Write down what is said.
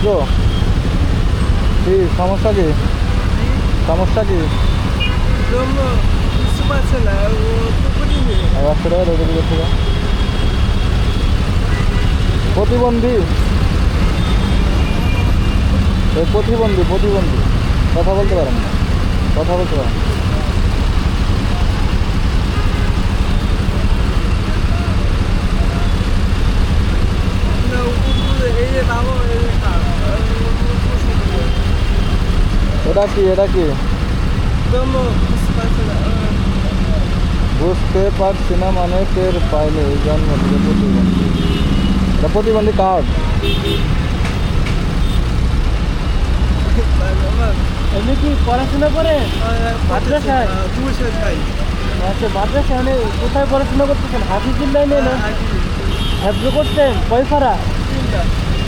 গো, কি সমস্যা কি? সমস্যা কি? বুঝতে পারছে না ও পুকুরি নেই। 100 টাকা রোজে দিকে থেকে প্রতিবন্ধী, এই প্রতিবন্ধী প্রতিবন্ধী কথা বলতে পারেন না, কথা বলতে পারেন। না পুকুরে এই যে বাবু এই যে খাল এটা কি, এটা কি বুঝতে পারছে না। বুঝতে পারছি না মানে টের পাইলে এই জন্ম থেকে প্রতিবন্ধী। এটা প্রতিবন্ধী কার্ড। এমনি কি পড়াশোনা করে? মাদ্রাসায়? আচ্ছা, মাদ্রাসায় মানে কোথায় পড়াশোনা করতেছেন? হাফিজুর লাইনে না? হ্যাফজ করতেন? কয় পারা?